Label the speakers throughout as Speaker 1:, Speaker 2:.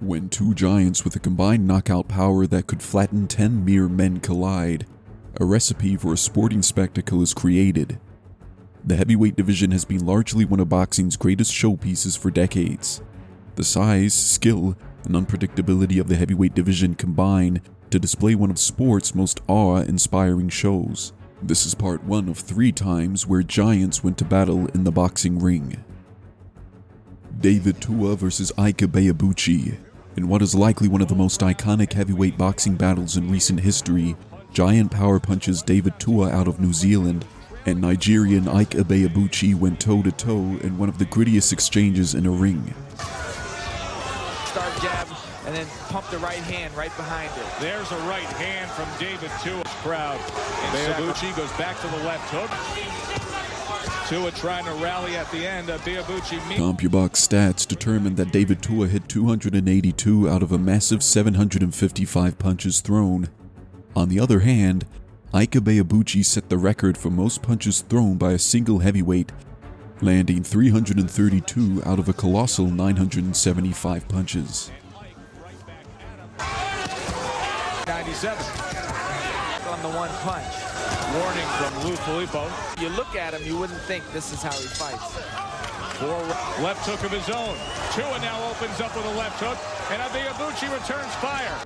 Speaker 1: When two giants with a combined knockout power that could flatten 10 mere men collide, a recipe for a sporting spectacle is created. The heavyweight division has been largely one of boxing's greatest showpieces for decades. The size, skill, and unpredictability of the heavyweight division combine to display one of sport's most awe-inspiring shows. This is part one of 3 times where giants went to battle in the boxing ring. David Tua versus Ike Ibeabuchi. In what is likely one of the most iconic heavyweight boxing battles in recent history, giant power punches David Tua out of New Zealand and Nigerian Ike Ibeabuchi went toe-to-toe in one of the grittiest exchanges in a ring.
Speaker 2: Start jab and then pump the right hand right behind it.
Speaker 3: There's a right hand from David Tua. Crowd. Ibeabuchi goes back to the left hook. Tua trying to rally at the end. Ibeabuchi.
Speaker 1: CompuBox stats determined that David Tua hit 282 out of a massive 755 punches thrown. On the other hand, Ike Ibeabuchi set the record for most punches thrown by a single heavyweight, landing 332 out of a colossal 975 punches.
Speaker 2: 97 on the one punch.
Speaker 3: Warning from Lou Filippo.
Speaker 2: You look at him, you wouldn't think this is how he fights.
Speaker 3: Left hook of his own. Tua now opens up with a left hook, and Ibeabuchi returns fire.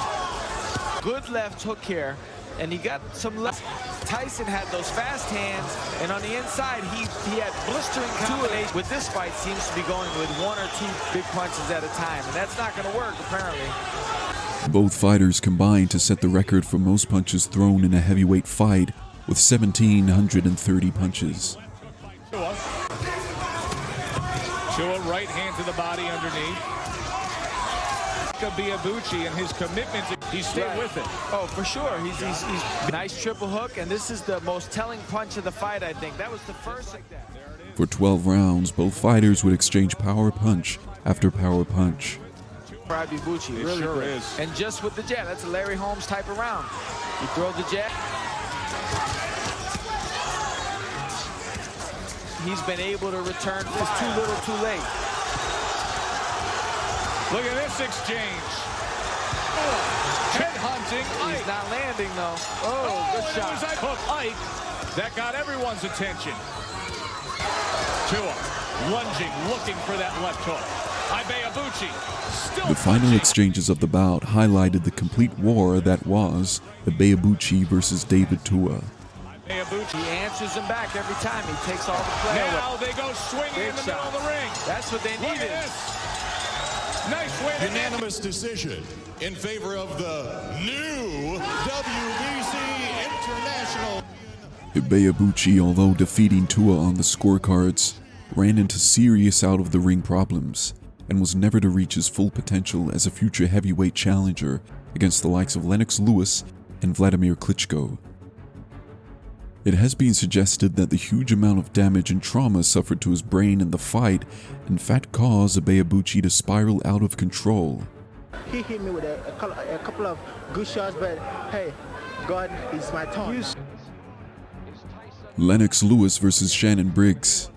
Speaker 2: Good left hook here, and he got some left. Tyson had those fast hands, and on the inside, he had blistering combination. With this fight, seems to be going with 1 or 2 big punches at a time, and that's not going to work, apparently.
Speaker 1: Both fighters combined to set the record for most punches thrown in a heavyweight fight with 1,730 punches.
Speaker 3: Tua right hand to the body underneath. Ibeabuchi and his commitment, he stayed with it.
Speaker 2: Oh, for sure. He's nice triple hook, and this is the most telling punch of the fight, I think. That was the first like that.
Speaker 1: For 12 rounds, both fighters would exchange power punch after power punch.
Speaker 2: Ibeabuchi, really
Speaker 3: sure
Speaker 2: good.
Speaker 3: is.
Speaker 2: And just with the jab, that's a Larry Holmes type of round. You throw the jab. He's been able to return this too little, too late.
Speaker 3: Look at this exchange. Head hunting.
Speaker 2: He's not landing though. Oh, good shot.
Speaker 3: It was hook Ike that got everyone's attention. Tua lunging, looking for that left hook. Ibeabuchi still.
Speaker 1: The final exchanges of the bout highlighted the complete war that was Ibeabuchi versus David Tua.
Speaker 2: He answers him back every time. He takes all the play.
Speaker 3: Now they go swinging in the middle of the ring.
Speaker 2: That's what they needed.
Speaker 3: Nice win.
Speaker 4: Unanimous decision in favor of the new WBC International.
Speaker 1: Ibeabuchi, although defeating Tua on the scorecards, ran into serious out-of-the-ring problems and was never to reach his full potential as a future heavyweight challenger against the likes of Lennox and Vladimir Klitschko. It has been suggested that the huge amount of damage and trauma suffered to his brain in the fight in fact caused Ibeabuchi to spiral out of control.
Speaker 5: He hit me with a couple of good shots, but hey, God is my tongue.
Speaker 1: Lennox versus Shannon Briggs.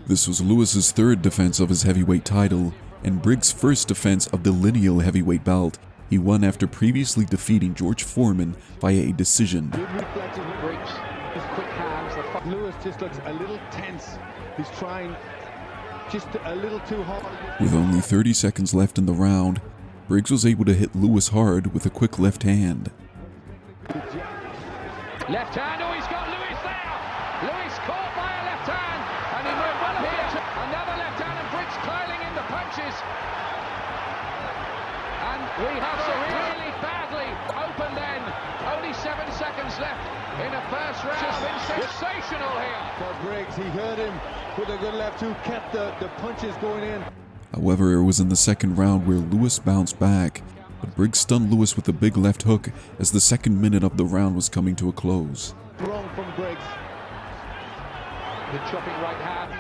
Speaker 1: This was Lewis's 3rd defense of his heavyweight title and Briggs' first defense of the lineal heavyweight belt. He won after previously defeating George Foreman via a decision.
Speaker 6: Good reflexes with Briggs, his quick hands. Lewis just looks a little tense. He's trying just a little too hard.
Speaker 1: With only 30 seconds left in the round, Briggs was able to hit Lewis hard with a quick left hand.
Speaker 7: Left hand, oh, he's got Lewis there. Lewis caught by a left hand, and he went well here. Another left hand, and Briggs piling in the punches. And we have some really badly opened end. Only 7 seconds left in the first round. It's been sensational here.
Speaker 6: For Briggs, he hurt him with a good left who kept the punches going in.
Speaker 1: However, it was in the second round where Lewis bounced back, but Briggs stunned Lewis with a big left hook as the second minute of the round was coming to a close.
Speaker 6: Wrong from Briggs.
Speaker 7: The chopping right hand.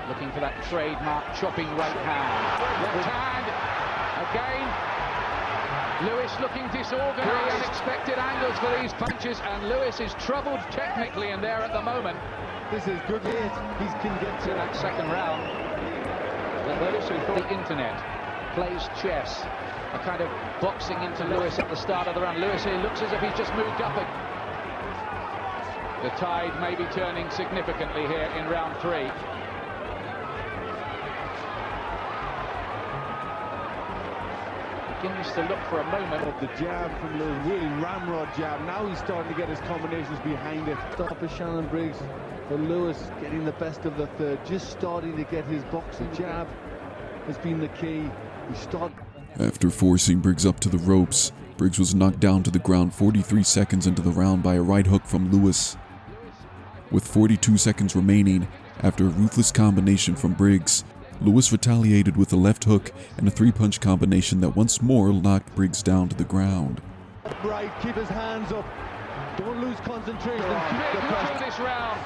Speaker 7: Looking for that trademark chopping right hand. Left hand. Again. Lewis looking disorganized. Unexpected angles for these punches, and Lewis is troubled technically in there at the moment.
Speaker 6: This is good. He can get
Speaker 7: To that second round. Lewis, who thought the internet plays chess, a kind of boxing into Lewis at the start of the round. Lewis here looks as if he's just moved up. The tide may be turning significantly here in round 3. Begins to look for a moment.
Speaker 6: Of the jab from Lewis, really ramrod jab. Now he's starting to get his combinations behind it. Stop of Shannon Briggs for Lewis, getting the best of the third, just starting to get his boxing jab has been the key. He started.
Speaker 1: After forcing Briggs up to the ropes, Briggs was knocked down to the ground 43 seconds into the round by a right hook from Lewis. With 42 seconds remaining, after a ruthless combination from Briggs, Lewis retaliated with a left hook and a 3-punch combination that once more knocked Briggs down to the ground.
Speaker 6: Right, keep his hands up. Don't lose concentration.
Speaker 7: Big move this round.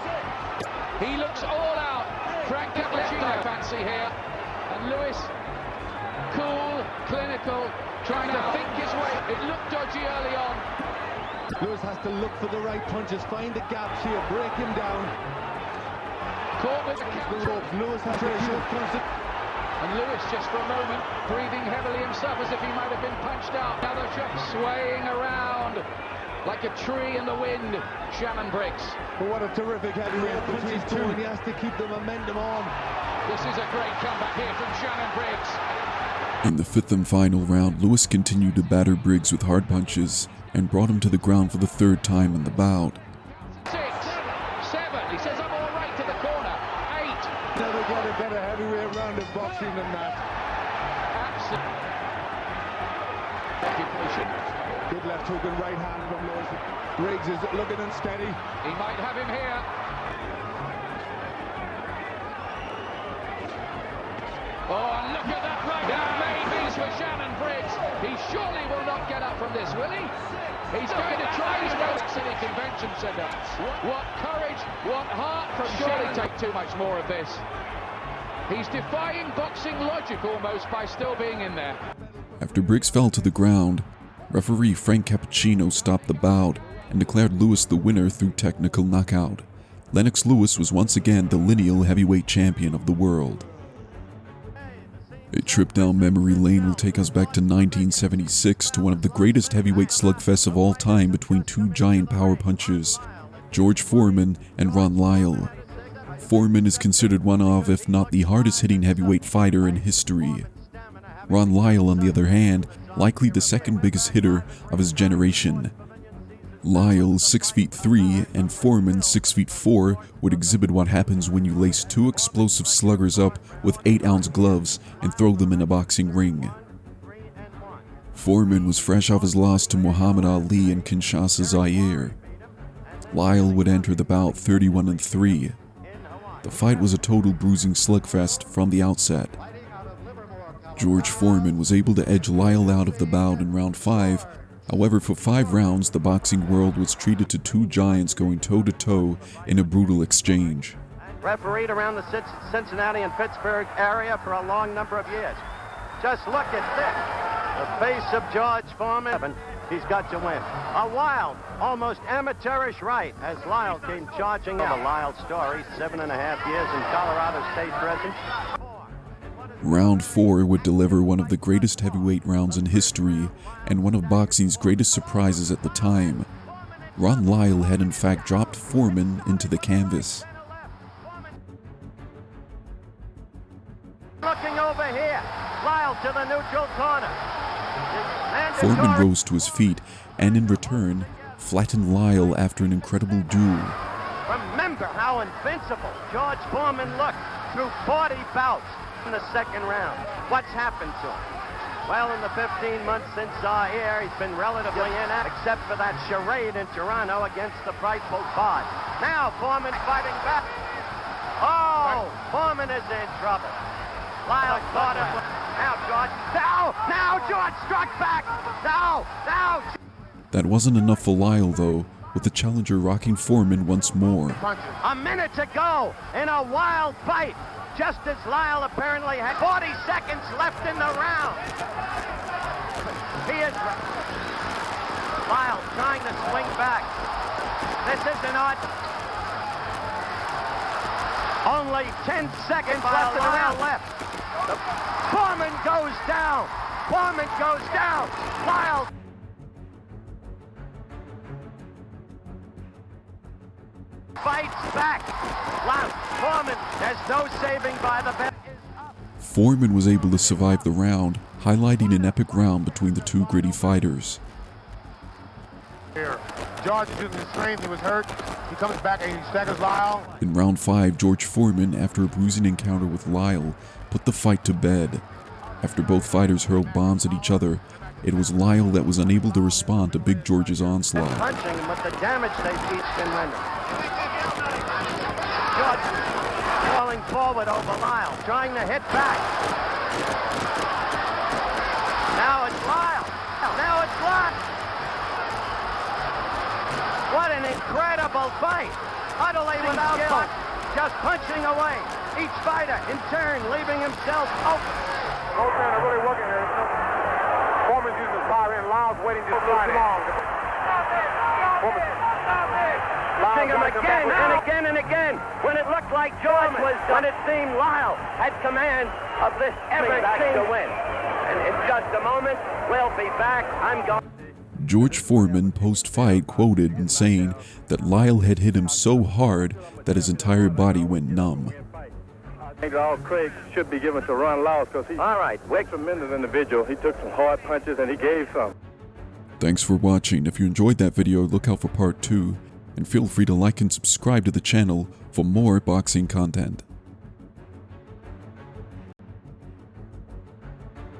Speaker 7: He looks all out. Frank Cappuccino, I fancy here. And Lewis, cool, clinical, trying to think his way. It looked dodgy early on.
Speaker 6: Lewis has to look for the right punches, find the gaps here, break him down.
Speaker 7: Caught with the counter.
Speaker 6: Lewis has to use.
Speaker 7: And Lewis, just for a moment, breathing heavily himself as if he might have been punched out. Another shot swaying around like a tree in the wind. Shannon Briggs.
Speaker 6: But what a terrific heavyweight between two, and he has to keep the momentum on.
Speaker 7: This is a great comeback here from Shannon Briggs.
Speaker 1: In the 5th and final round, Lewis continued to batter Briggs with hard punches and brought him to the ground for the 3rd time in the bout.
Speaker 7: 6, 7, he says I'm all right to the corner. 8.
Speaker 6: Never get a better heavyweight round of boxing than that.
Speaker 7: Occupation.
Speaker 6: Good left hook and right hand from Lewis. Briggs is looking unsteady.
Speaker 7: He might have him here. Oh, and look at that right hand. Maybes for Shannon Briggs. He surely will not get up from this, will he? He's going to try his best. City Convention Centre. What courage, what heart from Shannon. Take too much more of this. He's defying boxing logic almost by still being in there.
Speaker 1: After Briggs fell to the ground, referee Frank Cappuccino stopped the bout and declared Lewis the winner through technical knockout. Lennox Lewis was once again the lineal heavyweight champion of the world. A trip down memory lane will take us back to 1976 to one of the greatest heavyweight slugfests of all time between two giant power punchers, George Foreman and Ron Lyle. Foreman is considered one of, if not the hardest-hitting heavyweight fighter in history. Ron Lyle, on the other hand, likely the second biggest hitter of his generation. Lyle, 6'3", and Foreman, 6'4", would exhibit what happens when you lace two explosive sluggers up with 8-ounce gloves and throw them in a boxing ring. Foreman was fresh off his loss to Muhammad Ali in Kinshasa, Zaire. Lyle would enter the bout 31-3. The fight was a total bruising slugfest from the outset. George Foreman was able to edge Lyle out of the bout in round 5. However, for 5 rounds, the boxing world was treated to two giants going toe-to-toe in a brutal exchange.
Speaker 8: Refereed around the Cincinnati and Pittsburgh area for a long number of years. Just look at this. The face of George Foreman. He's got to win. A wild, almost amateurish right as Lyle came charging out. A Lyle story, 7.5 years in Colorado State prison.
Speaker 1: Round 4 would deliver one of the greatest heavyweight rounds in history and one of boxing's greatest surprises at the time. Ron Lyle had in fact dropped Foreman into the canvas.
Speaker 8: Looking over here, Lyle to the neutral corner.
Speaker 1: Foreman rose to his feet and in return flattened Lyle after an incredible duel.
Speaker 8: Remember how invincible George Foreman looked through 40 bouts. In the second round. What's happened to him? Well, in the 15 months since Zaire, he's been relatively inactive, except for that charade in Toronto against the frightful Bod. Now Foreman fighting back. Oh, Foreman is in trouble. Lyle caught him. Now George. Now George struck back. Now.
Speaker 1: That wasn't enough for Lyle, though, with the challenger rocking Foreman once more.
Speaker 8: A minute to go in a wild fight. Just as Lyle apparently had 40 seconds left in the round. He is Lyle trying to swing back. This isn't odd. Only 10 seconds left in the round. down. Foreman goes down. Lyle. Fights back. Foreman, there's no saving by the bet.
Speaker 1: Foreman was able to survive the round, highlighting an epic round between the two gritty fighters.
Speaker 9: Here, George is using his strength. He was hurt. He comes back and he staggers Lyle.
Speaker 1: In round 5, George Foreman, after a bruising encounter with Lyle, put the fight to bed. After both fighters hurled bombs at each other, it was Lyle that was unable to respond to Big George's onslaught.
Speaker 8: Punching, but the damage they've each been rendered. George falling forward over Lyle, trying to hit back. Now it's Lyle. Now it's Lyle. What an incredible fight. Utterly without skill. Just punching away. Each fighter, in turn, leaving himself open.
Speaker 9: Both men are really working here. Foreman's using his power and Lyle's waiting just too long.
Speaker 8: Him again and again and again. When it looked like George was done, it seemed Lyle had command of this everything to win. And in just a moment, we'll be back. I'm going.
Speaker 1: George Foreman post-fight quoted in saying that Lyle had hit him so hard that his entire body went numb.
Speaker 9: I think all credit should be given to Ron Lyle because he's a tremendous individual. He took some hard punches and he gave some.
Speaker 1: Thanks for watching. If you enjoyed that video, look out for part 2. And feel free to like and subscribe to the channel for more boxing content.